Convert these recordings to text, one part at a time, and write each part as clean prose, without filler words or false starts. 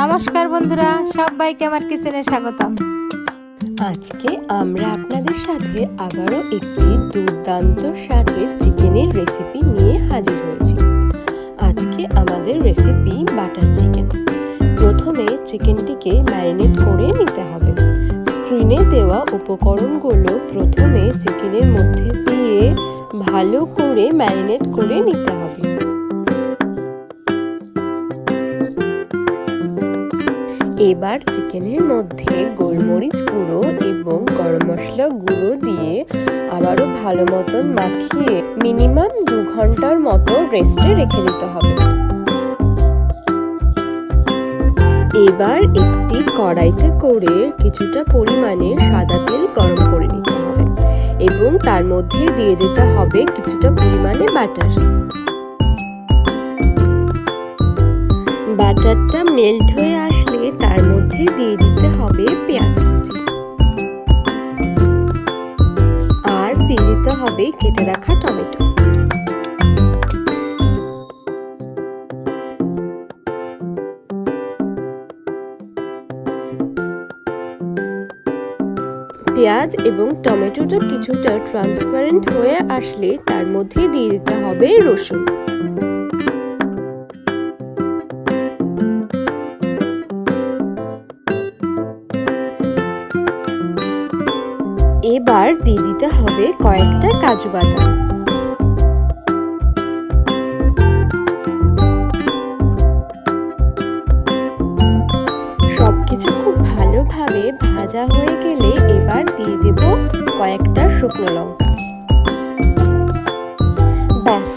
নমস্কার বন্ধুরা, সবাইকে আমার কিচেনে স্বাগতম। আজকে আমরা আপনাদের সাথে আবারও একটি দুর্দান্ত স্বাদের চিকেনের রেসিপি নিয়ে হাজির হয়েছি। আজকে আমাদের রেসিপি বাটার চিকেন। প্রথমে চিকেনটিকে ম্যারিনেট করে নিতে হবে। স্ক্রিনে দেওয়া উপকরণগুলো প্রথমে চিকেনের মধ্যে দিয়ে ভালো করে ম্যারিনেট করে নিতে হবে। এবার চিকেনের মধ্যে গোলমরিচ গুঁড়ো এবং গরম মশলা গুঁড়ো দিয়ে আবারও ভালো মতন মাখিয়ে মিনিমাম 2 ঘন্টার মতো রেস্টে রেখে দিতে হবে। এবার একটি কড়াইতে করে কিছুটা পরিমাণে সাদা তেল গরম করে নিতে হবে এবং তার মধ্যে দিয়ে দিতে হবে কিছুটা পরিমাণে বাটার। বাটারটা মেল্ট হয়ে আসলে তার মধ্যে দিয়ে দিতে হবে পেঁয়াজ কুচি আর দিয়ে দিতে হবে কেটে রাখা টমেটো। পেঁয়াজ এবং টমেটোটা কিছুটা ট্রান্সপারেন্ট হয়ে আসলে তার মধ্যে দিয়ে দিতে হবে রসুন। এবার দিয়ে দিতে হবে কয়েকটা কাজু বাদাম। সবকিছু খুব ভালোভাবে ভাজা হয়ে গেলে এবার দিয়ে দেব কয়েকটা শুকনো লঙ্কা। ব্যাস,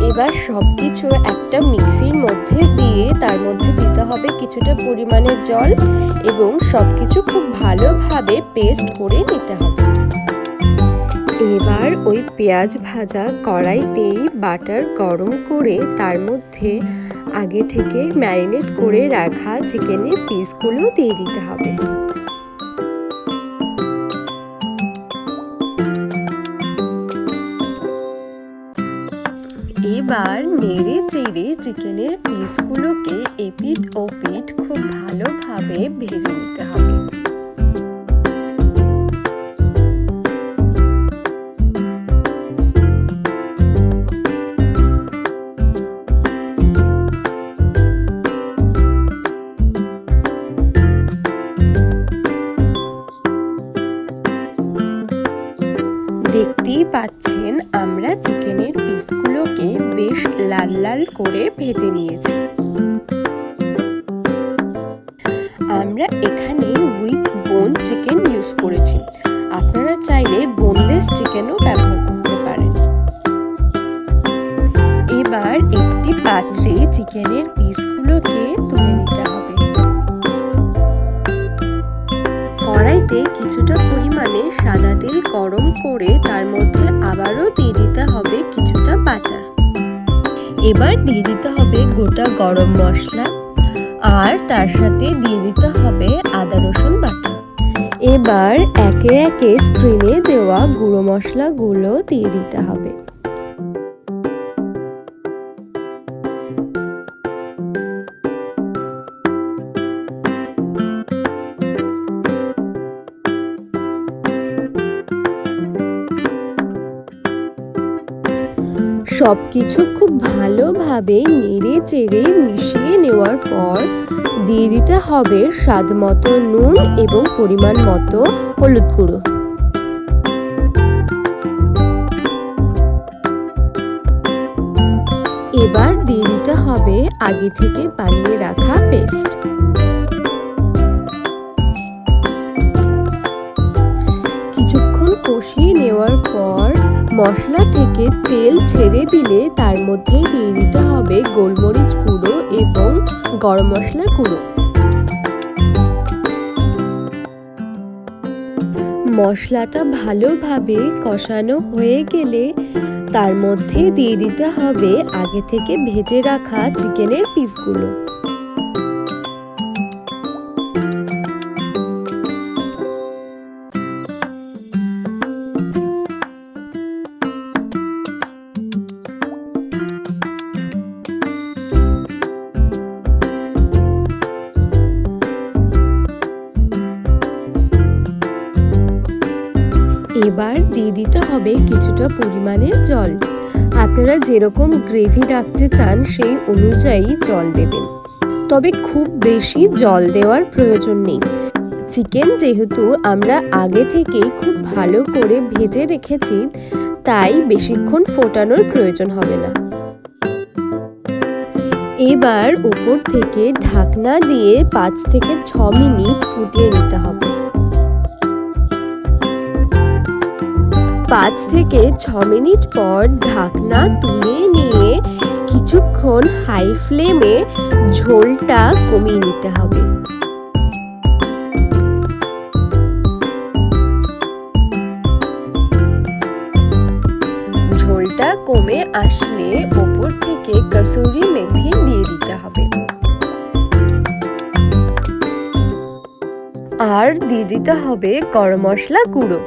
এবার সবকিছু একটা মিক্সির মধ্যে দিয়ে তার মধ্যে দিতে হবে কিছুটা পরিমাণে জল এবং সবকিছু খুব ভালোভাবে পেস্ট করে নিতে হবে। এবার ওই পেঁয়াজ ভাজা কড়াইতেই বাটার গরম করে তার মধ্যে আগে থেকে ম্যারিনেট করে রাখা চিকেনের পিসগুলো দিয়ে দিতে হবে। এবার নেড়ে চেড়ে চিকেনের পিসগুলোকে এপিঠ ওপিঠ খুব ভালোভাবে ভেজে নিতে হবে। দেখতেই পাচ্ছেন আমরা চিকেনের পিসগুলোকে বেশ লাল লাল করে ভেজে নিয়েছি। আমরা এখানে উইথ বোন চিকেন ইউজ করেছি, আপনারা চাইলে বোনলেস চিকেনও ব্যবহার করতে পারেন। এবার একটি পাত্রে চিকেনের পিসগুলোকে তুলে নিতে হবে। কড়াইতে কিছুটা পরিমাণে সাদা তেল গরম করে তার মধ্যে আবারও দিয়ে দিতে হবে কিছুটা বাটার। এবার দিয়ে দিতে হবে গোটা গরম মশলা আর তার সাথে দিয়ে দিতে হবে আদা রসুন বাটা। এবার একে একে স্ক্রিনে দেওয়া গুঁড়ো মশলাগুলো দিয়ে দিতে হবে। সবকিছু খুব ভালোভাবে নেড়ে চেড়ে মিশিয়ে নেওয়ার পর দিয়ে দিতে হবে স্বাদ মতো নুন এবং পরিমাণ মতো হলুদ গুঁড়ো। এবার দিয়ে দিতে হবে আগে থেকে বানিয়ে রাখা পেস্ট। কিছুক্ষণ কষিয়ে নেওয়ার পর মশলা থেকে তেল ছেড়ে দিলে তার মধ্যে দিয়ে দিতে হবে গোলমরিচ গুঁড়ো এবং গরম মশলা গুঁড়ো। মশলাটা ভালোভাবে কষানো হয়ে গেলে তার মধ্যে দিয়ে দিতে হবে আগে থেকে ভেজে রাখা চিকেনের পিসগুলো। এবার দিয়ে দিতে হবে কিছুটা পরিমাণে জল। আপনারা যেরকম গ্রেভি রাখতে চান সেই অনুযায়ী জল দেবেন, তবে খুব বেশি জল দেওয়ার প্রয়োজন নেই। চিকেন যেহেতু আমরা আগে থেকেই খুব ভালো করে ভেজে রেখেছি, তাই বেশিক্ষণ ফোটানোর প্রয়োজন হবে না। এবার উপর থেকে ঢাকনা দিয়ে 5 থেকে 6 মিনিট ফুটিয়ে নিতে হবে। 5 থেকে 6 মিনিট পর ঢাকনা তুলে নিয়ে কিছুক্ষণ হাই ফ্লেমে ঝোলটা কমিয়ে নিতে হবে। ঝোলটা কমে আসলে উপর থেকে কসুরি মেথি দিয়ে দিতে হবে, আর দিয়ে দিতে হবে গরম মশলা গুঁড়ো।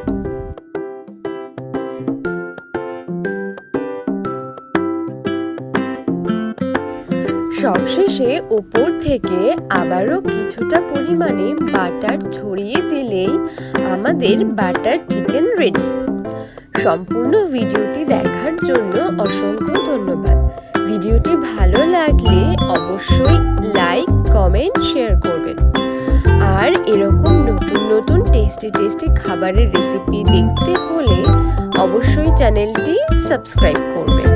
সবশেষে উপর থেকে আবারও কিছুটা পরিমাণে বাটার ছড়িয়ে দিলেই আমাদের বাটার চিকেন রেডি। সম্পূর্ণ ভিডিওটি দেখার জন্য অসংখ্য ধন্যবাদ। ভিডিওটি ভালো লাগলে অবশ্যই লাইক, কমেন্ট, শেয়ার করবেন। আর এরকম নতুন নতুন টেস্টি খাবারের রেসিপি দেখতে হলে অবশ্যই চ্যানেলটি সাবস্ক্রাইব করবেন।